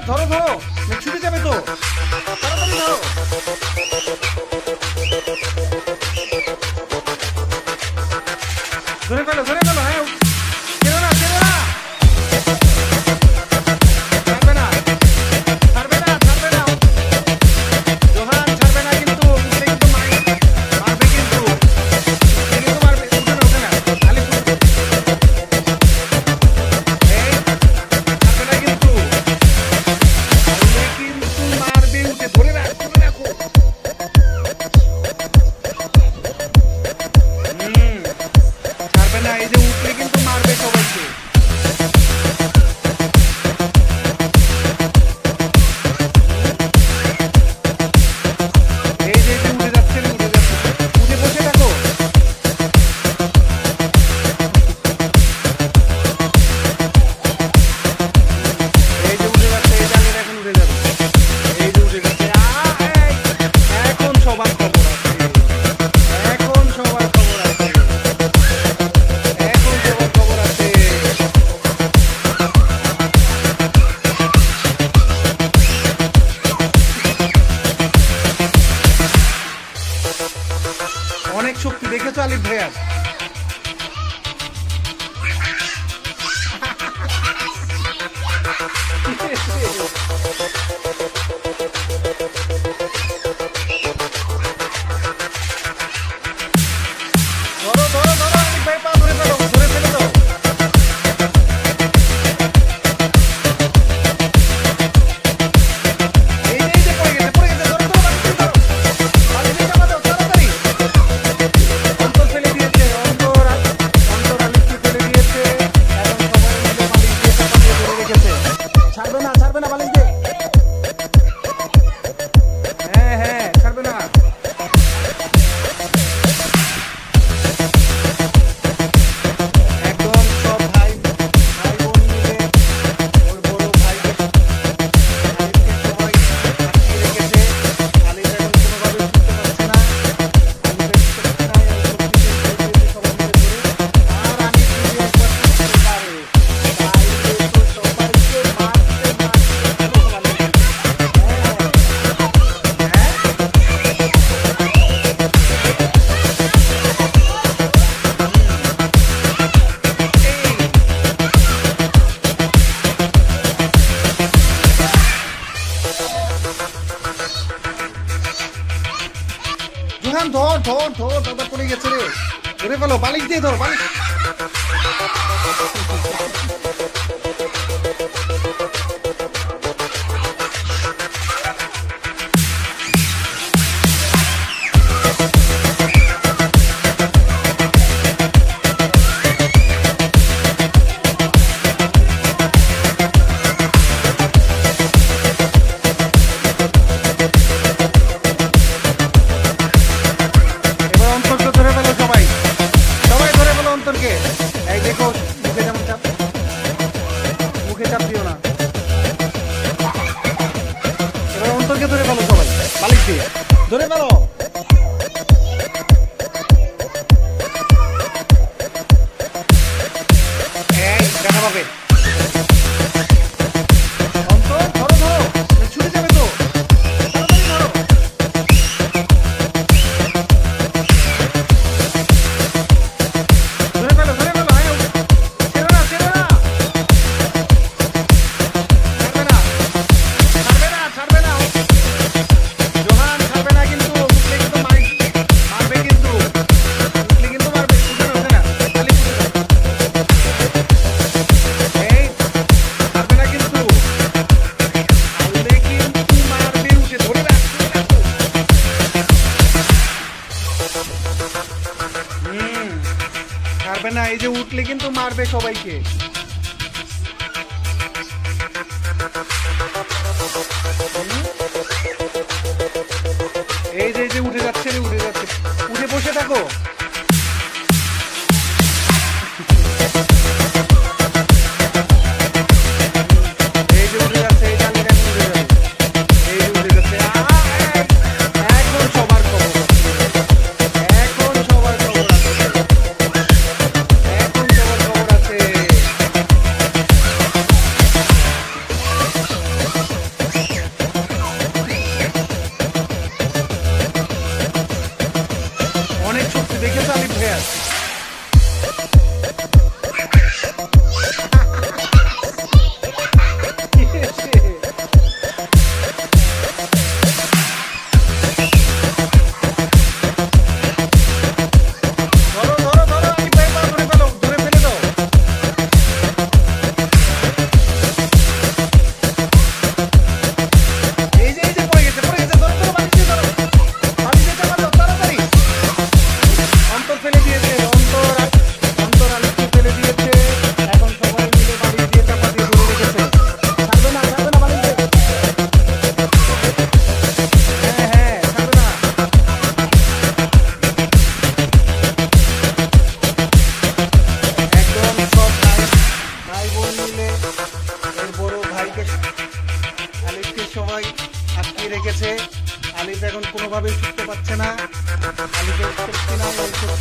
ধরো ধরো, ছুটে যাবে তো, তাড়াতাড়ি ধরো। ধরে ফেলো, ধরে ফেলো। হ্যাঁ, ছেড়ো না, ছেড়ো না। ছাড়বে না, ছাড়বে না, ছাড়বে না। জোহান ছাড়বে না কিন্তু, উঠলে কিন্তু মারবে কিন্তু, কিন্তু মারবে। উঠে না, উঠে না, আলি এই ছাড়বে না কিন্তু, কিন্তু মারবে। উঠে ধরে রাখ, ধরে রাখো। ছাড়বে না, এই যে উঠলে কিন্তু মারবে সবাইকে। এই যে উঠে যাচ্ছে, উঠে যাচ্ছে, উঠে বসে থাকো। এই যে উঠে যাচ্ছে, এই জানলে এখন উঠে যাবে। এই যে উঠে যাচ্ছে। এখন সবার খবর আছে, এখন সবার খবর আছে, এখন সবার খবর আছে। অনেক শক্তি দেখেছো আলিফ ভাইয়ার। ধরো ধরো ধরো, আলিফ ভাই পা ধরে ফেলো, ধরে ফেলে দাও। এই যে পড়ে গেছে, পড়ে গেছে। ধরো ধরো, বালিশ দিয়ে চাপা দাও, তাড়াতাড়ি। অন্তর ফেলে দিয়েছে, অন্তর আলিফকে ফেলে দিয়েছে। এখন সবাই মিলে বালিশ দিয়ে চাপা দিয়ে ধরে রেখেছে। ছাড়বে না, ছাড়বে না, বালিশ দিয়ে। হ্যাঁ হ্যাঁ, ছাড়বে না। একদম সব ভাই বোন মিলে ওর বড় ভাইকে সবাই আটকে রেখেছে। আলিফ এখন কোনোভাবে ছুটতে পারছে না, আলিফের ছুটতে নাই, সবাই মিলে ধরে। আর আমি যদি একবার ছুটতে পারে তাইলে তো সবাইকে মারতে মারতে জোহান ধর ধর ধর, দাদা পড়ে গেছে রে। ধরে ফেলো, বালিশ দিয়ে ধর, বালিশ। এবার অন্তরকে ধরে ফেলো সবাই, সবাই ধরে ফেলো অন্তরকে। এই দেখো, মুখে যেমন চাপ, মুখে চাপ দিও না। এবার অন্তরকে ধরে ফেলো সবাই, বালিশ দিয়ে ধরে ফেলো। এই দেখা পাবে। অন্তর ধরো ধরো, ছুটে যাবে তো, তাড়াতাড়ি ধরো। ধরে ফেলো, ধরে ফেলো। হ্যাঁ, ছেড়ো না, ছেড়ো না, ছাড়বে না, ছাড়বে না, ছাড়বে না। জোহান ছাড়বে না কিন্তু, উঠলে কিন্তু মারবে কিন্তু, উঠলে কিন্তু মারবে। উঠে না, উঠে না, খালি উঠে না। এই ছাড়বে না কিন্তু, উঠলে কিন্তু মারবে। উঠে ধরে রাখ, ধরে রাখো। ছাড়বে না, এই যে উঠলে কিন্তু মারবে সবাইকে। এই যে উঠে যাচ্ছে রে, উঠে যাচ্ছে, উঠে বসে থাকো। এই যে উঠে যাচ্ছে, এই জানলে এখন উঠে যাবে। এই যে উঠে যাচ্ছে। এখন সবার খবর আছে, এখন সবার খবর আছে, এখন সবার খবর আছে। দেখেছো আলিফ ভাইয়া? ধরো ধরো ধরো আলিফ ভাই, পা ধরে ফেলো, ধরে ফেলে দাও। এই যে পড়ে গেছে, পড়ে গেছে, ধরো ধরো, বালিশ দিয়ে ধরো, বালিশ দিয়ে চাপা দাও তাড়াতাড়ি। অন্তর ফেলে দিয়েছে, অন্তর আলিফকে ফেলে দিয়েছে। এখন সবাই মিলে বালিশ দিয়ে চাপা দিয়ে ধরে রেখেছে। ছাড়বে না বালিশ দিয়ে। হ্যাঁ হ্যাঁ, ছাড়বে না। একদম সব ভাই বোন মিলে এর বড় ভাইকে আলিফকে সবাই আটকে রেখেছে। আলিফ এখন কোনোভাবেই ছুটতে পারছে না। আলিফের শক্তি নাই, ওই শক্তি